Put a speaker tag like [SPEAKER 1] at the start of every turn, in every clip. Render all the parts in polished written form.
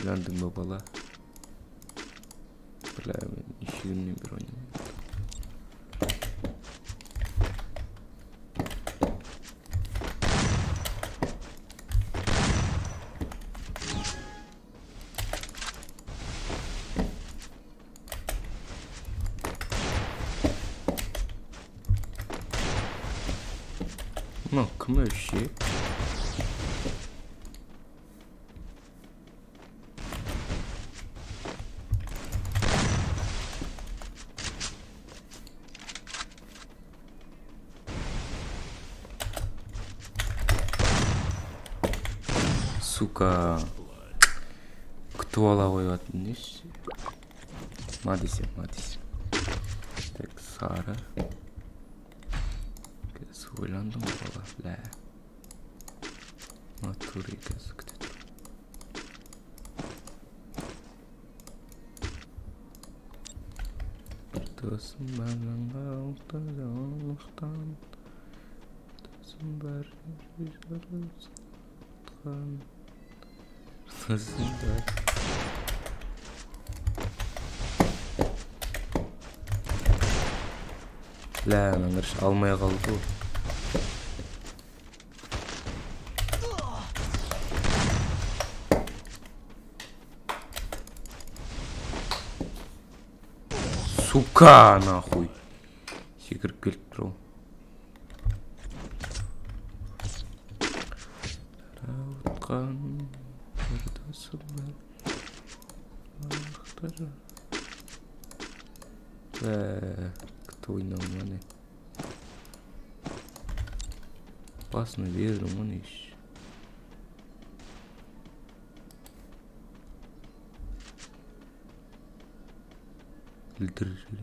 [SPEAKER 1] Uyandın babala. Bla işimle bir oynayayım. Коммерши. Сука. Кто лавой отнес? Мадиси. Так, Сара. Ойландым бала. Бля. Натуре где-то. Досым бәріңгі ұқтан Досым бәріңгі жарысқан Досым Лә, наңырш алмай қалды ол. Сука, нахуй. Секіріп келіп тұр ол. Тараутқан бір досым бар. Ақтары. Кто ойнау мане? Опасно веру мане еш. Өлтірішілі.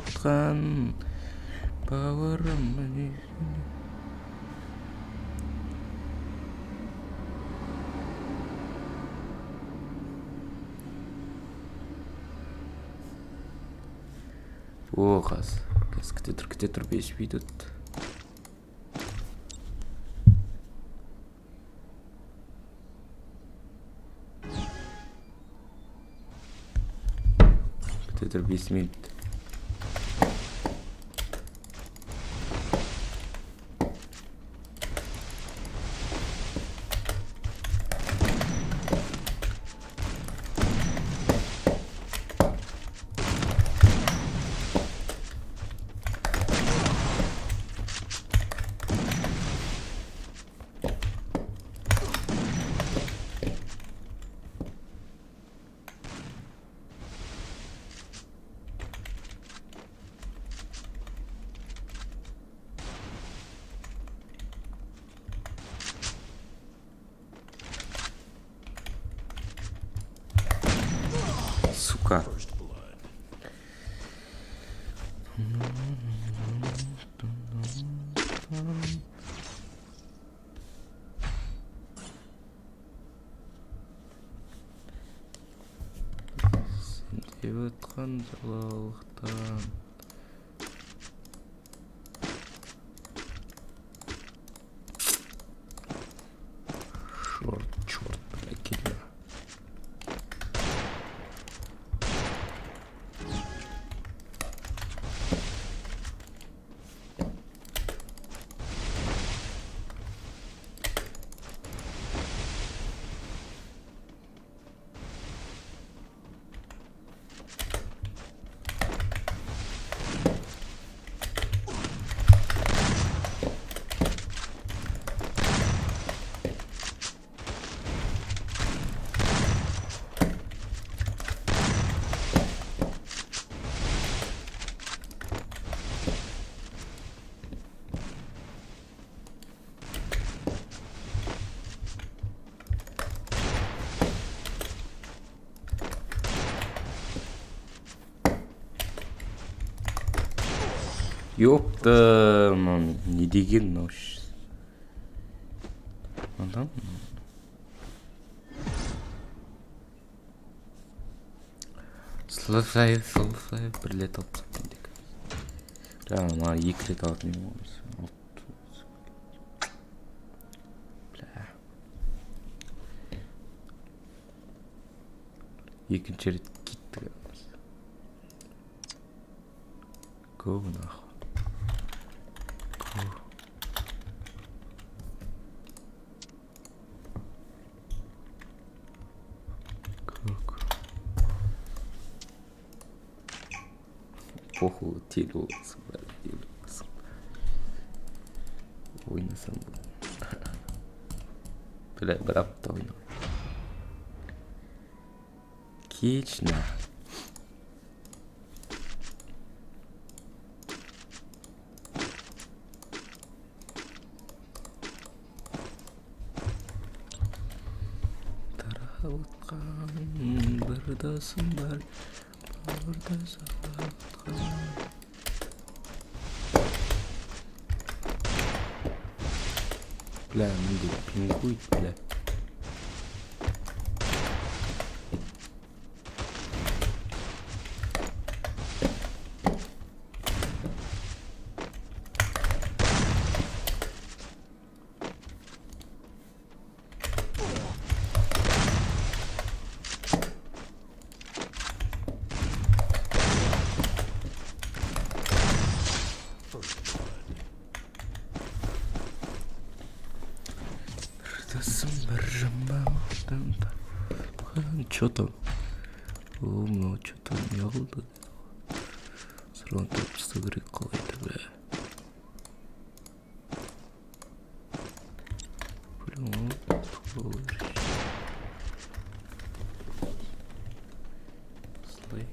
[SPEAKER 1] Отқан бауырым О, қаз кіте тұр 5 минут. Кіте тұр 5 минут. Сука. Сен деп отқан жалалықтан Черт, бля, келе. Ёпта, не деген мынау адам. Слушай, бір рет алып тастаппын деп. Жаңа мына 2 рет алатын едім ғой. Бля. Екінші рет кетті. Go нахуй. Похуй, тел боласың, бәрі тел боласың. Ойнасам бұл. Бля, бір апта ойнау. Кечна. Таралған бір досым бар. Burada saklatkan. Бля, менде пингует, бля. Чё там? О, что-то не oldu. Сразу топчество говорит, какой-то, бля. Слей.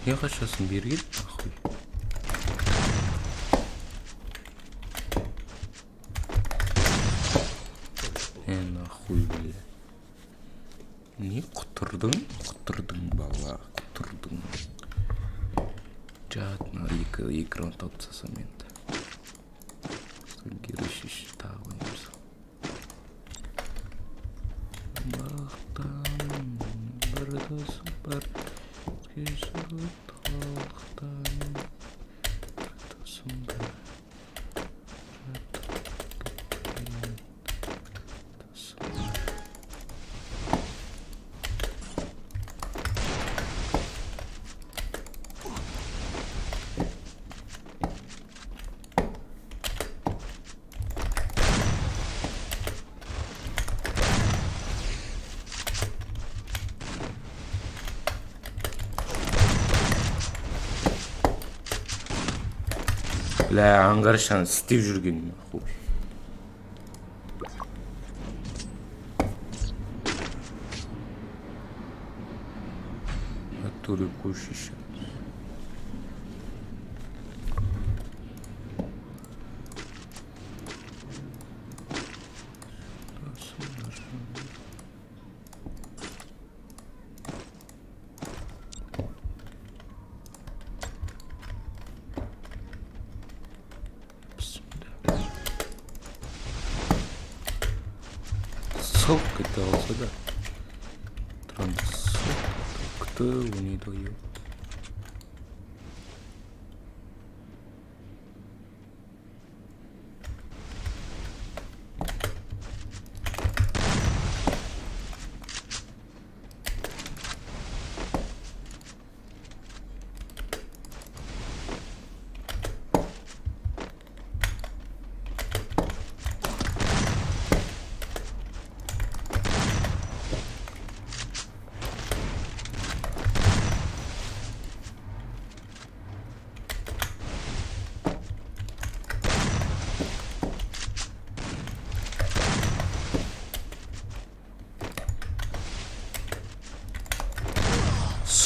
[SPEAKER 1] Я хочу смирить, нахуй. Нахуй, бля. Не құтырдың бала, құтырдың. Жадына экран тапсасам енді. Гершиш тағы ойнамсам. Бақтан бір досым бар. Кешіріп талақтан досым бар. Бля, аңғарышан істеп жүрген нахуй. Натуре кушища. Ссылка это сюда. Трансфер. Кто не дает?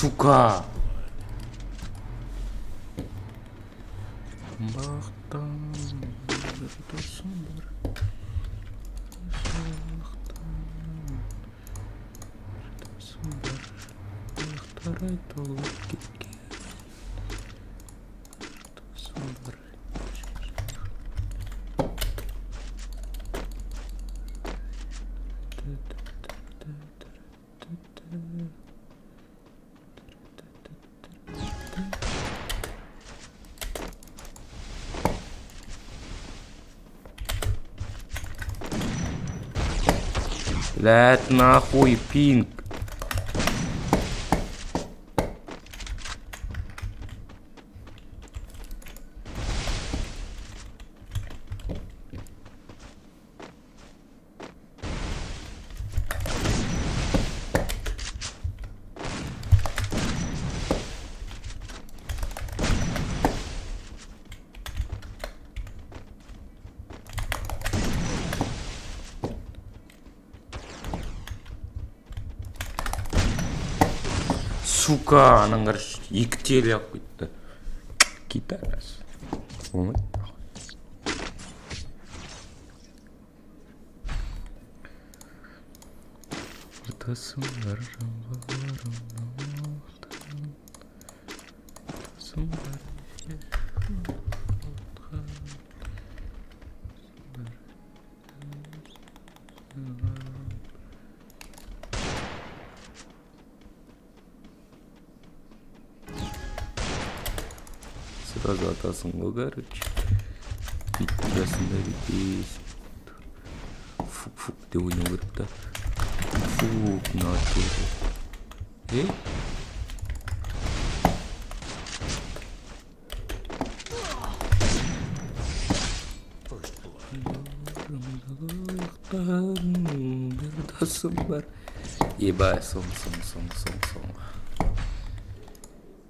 [SPEAKER 1] Сука! Бақтан бір досым бар. Досым бар. Аяқтары толып кеткен. Досым бар. Блядь, нахуй, пинг. Сука, анаң екі теле алып кетті. Гитарасы. Болмайды. Досым бар, жамбыларым намақтан. Досым бар, сразу атасың ғой, короче. Жасында бетейсің. Фук-фук деп ойнау керек та. Фук, натуре. Bir dosым бар. Ебай, сон.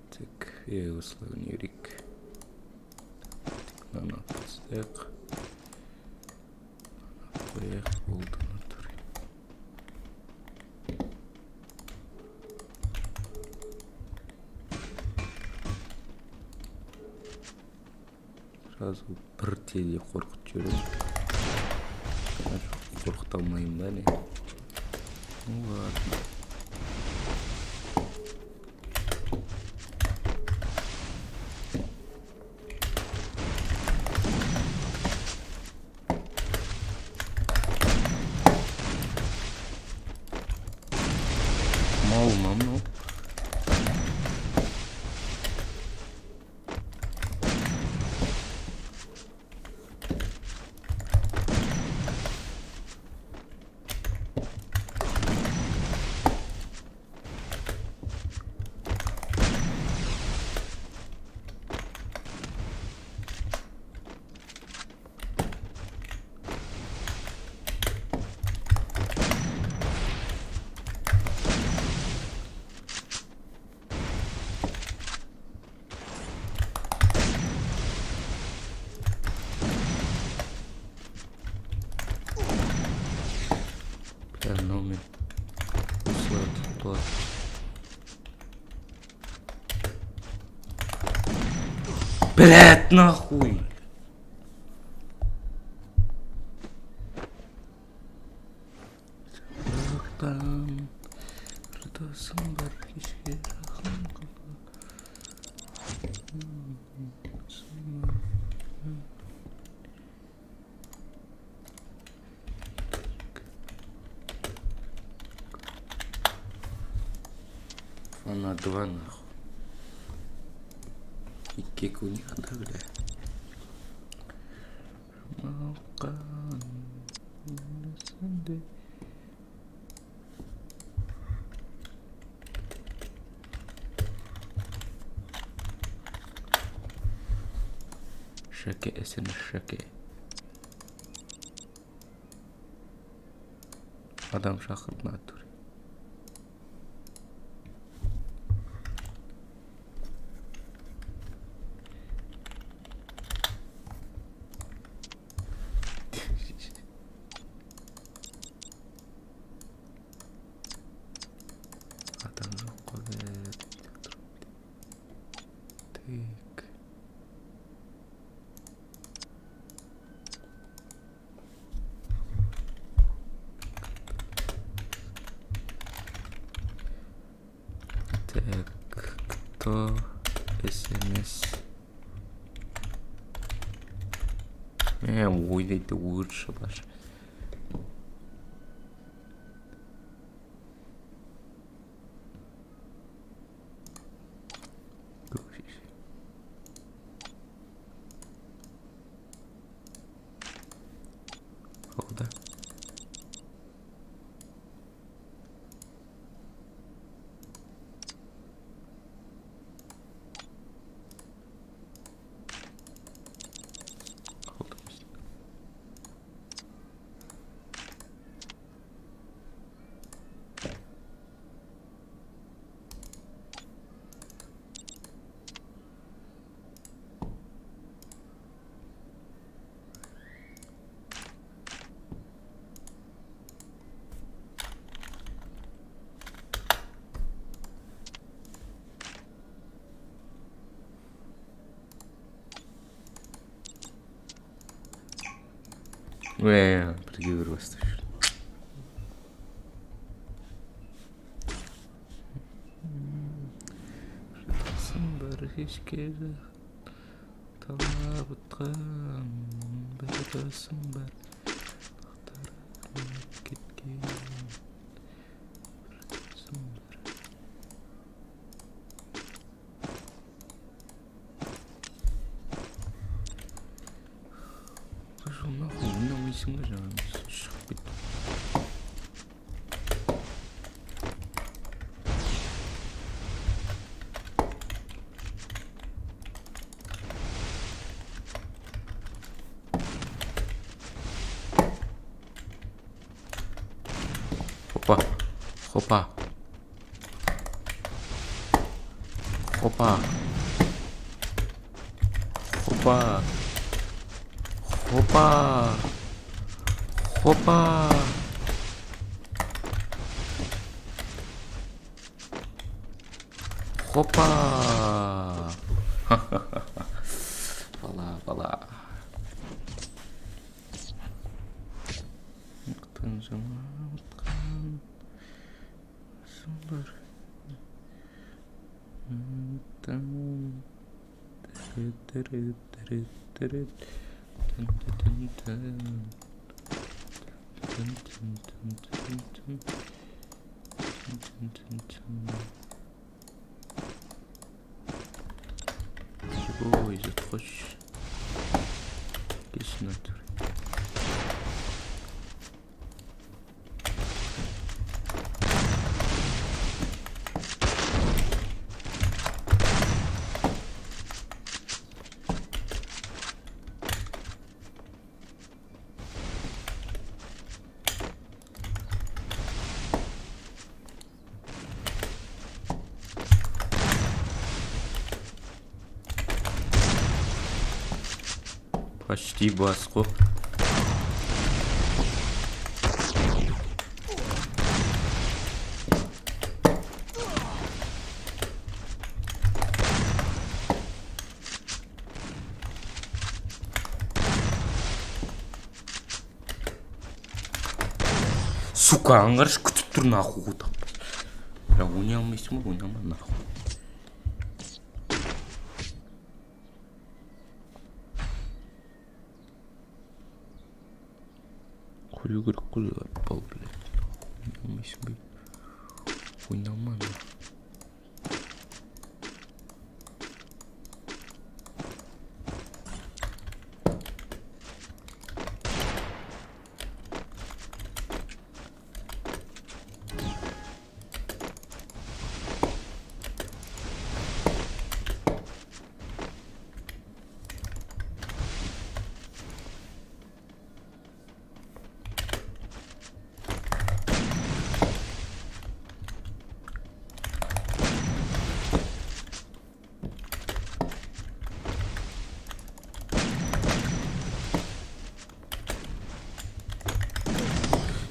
[SPEAKER 1] Так, осылай өнерік. Мына қыстық. Қояқ болды натуре. Сразу бір теле қорқыт жүріп. Қорқыт алмайым ба не? Ну ладно. Мал. Номер. Блядь, нахуй! Там досым бар, кешке жақын қылды. Она 2 нахуй. И кек у них да, бля. Шаке, эсен шаке. Адам шақырып натуре. Adam жоқ қой. Ойнайды өршілар. Oldu. Бірге бір бастап жүр. Жатасың бір кешке талабытқан бір досың бар. Тақтарып кеткен бір досың бар. ойнамайсың ба жаңа шығып кетті. Хопа, хопа, хопа, хопа, хопа, хопа. Хопа. Бала. Ұқтан жаңа ұтқан сұмбыр. Ой, захочешь. Кисть натур. Почти баско. Сука, аңғарыш күтіп тұр нахуй отақ. Ойнай алмайсың ба? Ойнама нахуй. Қою керек қой аппал, блядь. Ойнамайсың ба? Ойнама нахуй.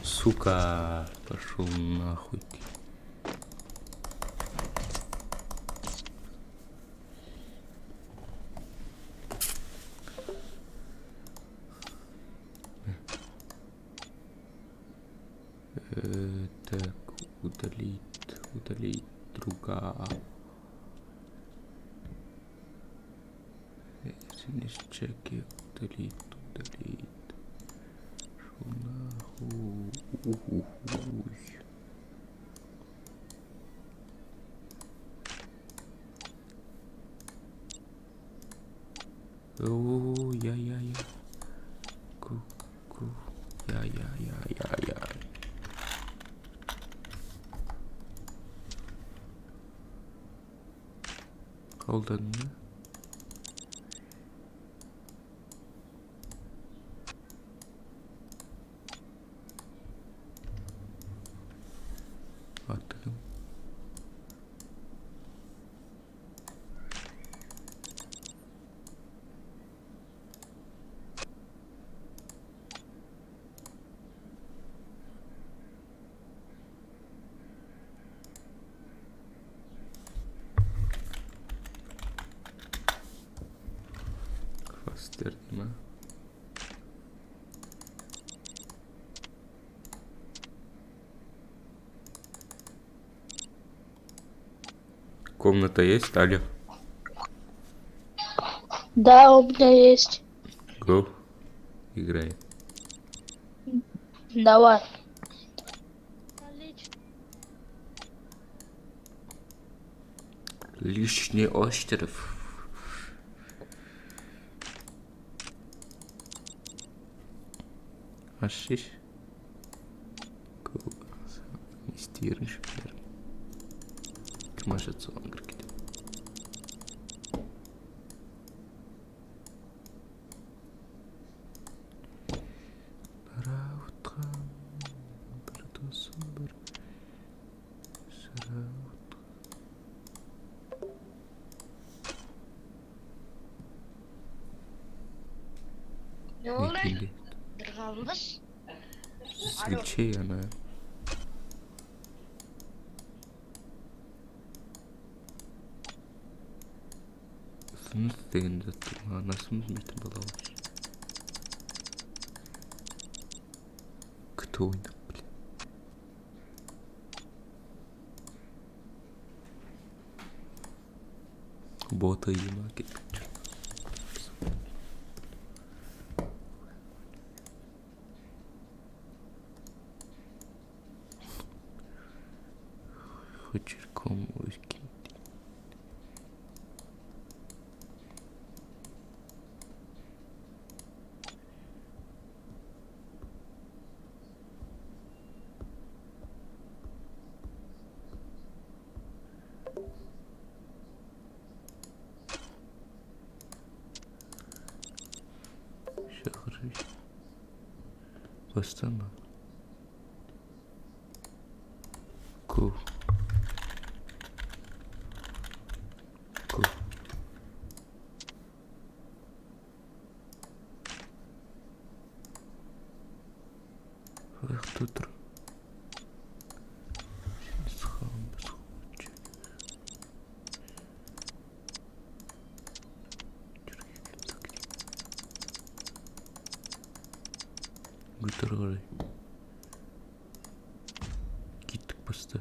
[SPEAKER 1] Сука, пошел нахуй. Так, удалить друга. Финиш чеки, удалить. горит. Шо нахуй. Ухуй. О, я. Ку. Я. Қолдадың ба? Аты кім? Фастерді ма? Комната есть, Аля?
[SPEAKER 2] Да, у меня есть.
[SPEAKER 1] Го. Играй.
[SPEAKER 2] Давай.
[SPEAKER 1] Лишний остров. Ашиш. Мистер шпер. Кмашется он говорит.
[SPEAKER 2] Ne oldu?
[SPEAKER 1] Ekildi.
[SPEAKER 2] Kalmış.
[SPEAKER 1] Сгильчей она. Сыныс деген заттың анасымыз мектеп балауыз. Кто ойнап, бля? Бота ема кетіп жүр. Хочерком өскен. Шахрыш. Бастама. Ку. Эх, тут. Гүлтер қарай. Киттік басты.